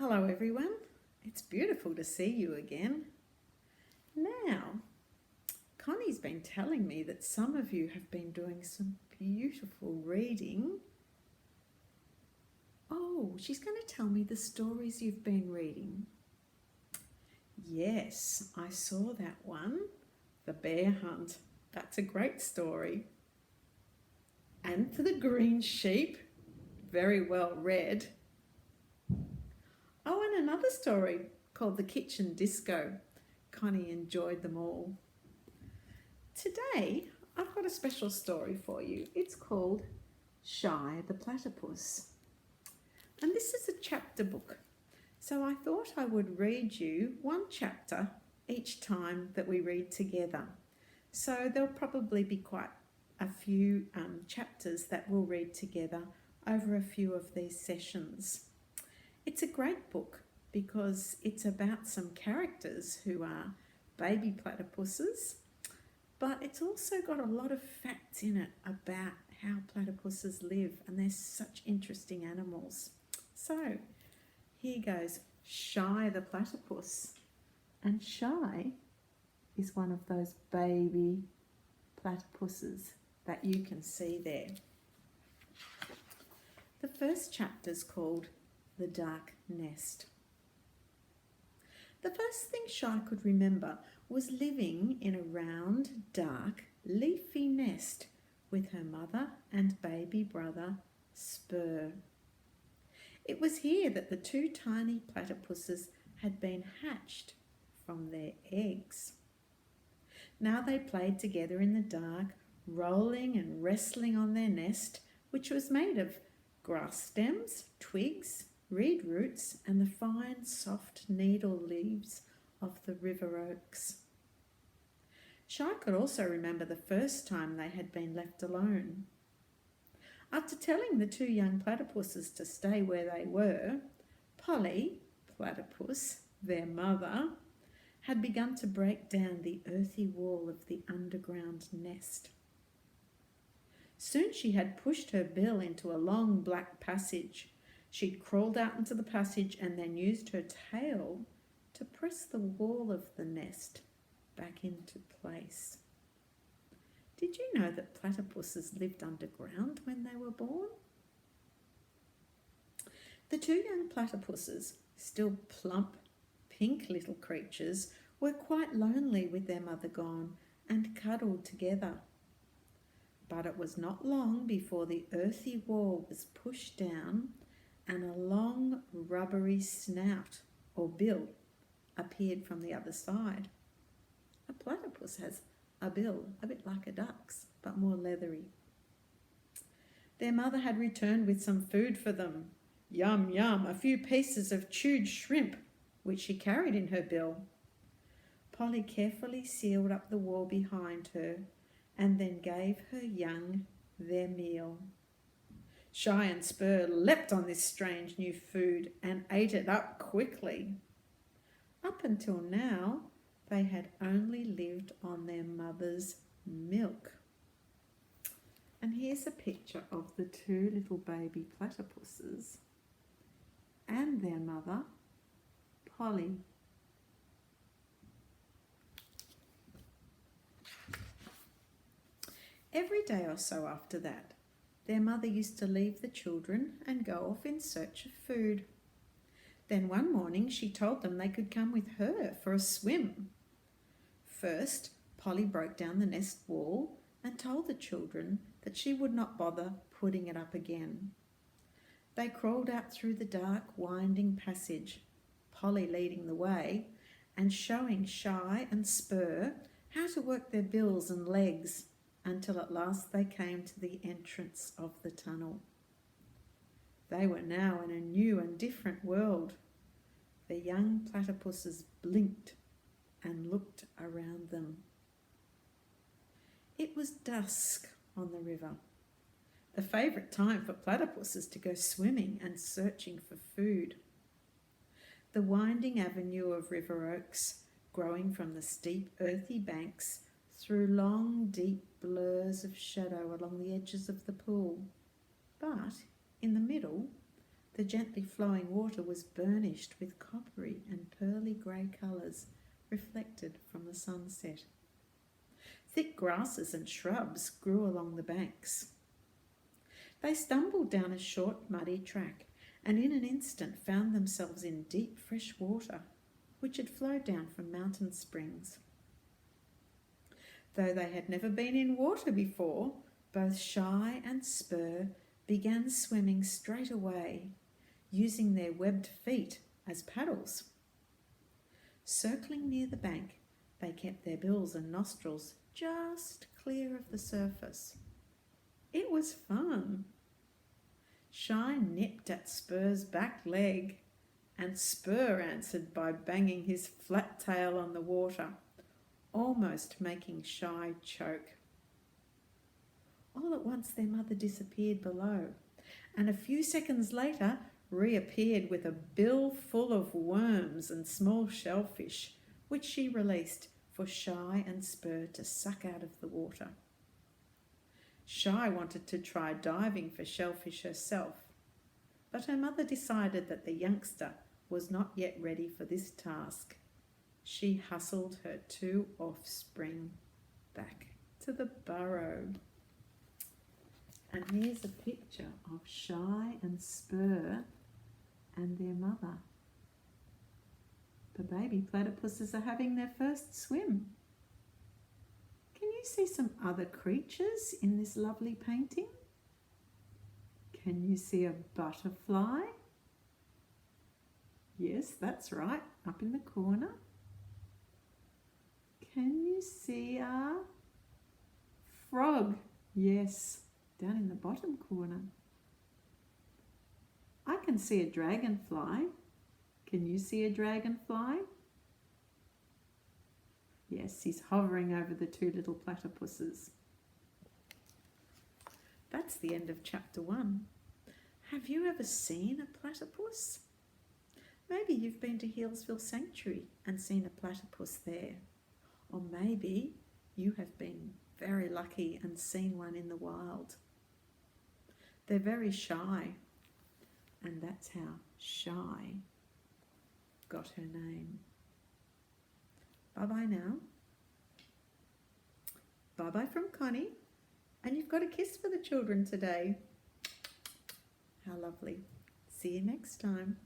Hello everyone, it's beautiful to see you again. Now, Connie's been telling me that some of you have been doing some beautiful reading. Oh, she's going to tell me the stories you've been reading. Yes, I saw that one, The Bear Hunt. That's a great story. And For the Green Sheep, very well read. Oh, and another story called The Kitchen Disco. Connie enjoyed them all. Today, I've got a special story for you. It's called Shy the Platypus. And this is a chapter book. So I thought I would read you one chapter each time that we read together. So there'll probably be quite a few chapters that we'll read together over a few of these sessions. It's a great book because it's about some characters who are baby platypuses, but it's also got a lot of facts in it about how platypuses live, and they're such interesting animals. So here goes, Shy the Platypus. And Shy is one of those baby platypuses that you can see there. The first chapter is called The Dark Nest. The first thing Shy could remember was living in a round, dark, leafy nest with her mother and baby brother, Spur. It was here that the two tiny platypuses had been hatched from their eggs. Now they played together in the dark, rolling and wrestling on their nest, which was made of grass stems, twigs, reed roots, and the fine, soft needle leaves of the river oaks. Shy could also remember the first time they had been left alone. After telling the two young platypuses to stay where they were, Polly, platypus, their mother, had begun to break down the earthy wall of the underground nest. Soon she had pushed her bill into a long black passage. She'd crawled out into the passage and then used her tail to press the wall of the nest back into place. Did you know that platypuses lived underground when they were born? The two young platypuses, still plump, pink little creatures, were quite lonely with their mother gone and cuddled together. But it was not long before the earthy wall was pushed down and a long rubbery snout or bill appeared from the other side. A platypus has a bill a bit like a duck's, but more leathery. Their mother had returned with some food for them. Yum, yum, a few pieces of chewed shrimp, which she carried in her bill. Polly carefully sealed up the wall behind her and then gave her young their meal. Shy and Spur leapt on this strange new food and ate it up quickly. Up until now, they had only lived on their mother's milk. And here's a picture of the two little baby platypuses and their mother, Polly. Every day or so after that, their mother used to leave the children and go off in search of food. Then one morning she told them they could come with her for a swim. First, Polly broke down the nest wall and told the children that she would not bother putting it up again. They crawled out through the dark, winding passage, Polly leading the way and showing Shy and Spur how to work their bills and legs, until at last they came to the entrance of the tunnel. They were now in a new and different world. The young platypuses blinked and looked around them. It was dusk on the river, the favourite time for platypuses to go swimming and searching for food. The winding avenue of river oaks, growing from the steep earthy banks, threw long, deep blurs of shadow along the edges of the pool. But in the middle, The gently flowing water was burnished with coppery and pearly grey colours reflected from the sunset. Thick grasses and shrubs grew along the banks. They stumbled down a short muddy track and in an instant found themselves in deep fresh water, which had flowed down from mountain springs. Though they had never been in water before, both Shy and Spur began swimming straight away, using their webbed feet as paddles. Circling near the bank, they kept their bills and nostrils just clear of the surface. It was fun. Shy nipped at Spur's back leg, and Spur answered by banging his flat tail on the water, almost making Shy choke. All at once their mother disappeared below, and a few seconds later reappeared with a bill full of worms and small shellfish, which she released for Shy and Spur to suck out of the water. Shy wanted to try diving for shellfish herself, but her mother decided that the youngster was not yet ready for this task. She hustled her two offspring back to the burrow. And here's a picture of Shy and Spur and their mother. The baby platypuses are having their first swim. Can you see some other creatures in this lovely painting? Can you see a butterfly? Yes, that's right, up in the corner. Can you see a frog? Yes, down in the bottom corner. I can see a dragonfly. Can you see a dragonfly? Yes, he's hovering over the two little platypuses. That's the end of chapter 1. Have you ever seen a platypus? Maybe you've been to Healesville Sanctuary and seen a platypus there. Or maybe you have been very lucky and seen one in the wild. They're very shy, and that's how Shy got her name. Bye-bye now. Bye-bye from Connie. And you've got a kiss for the children today. How lovely. See you next time.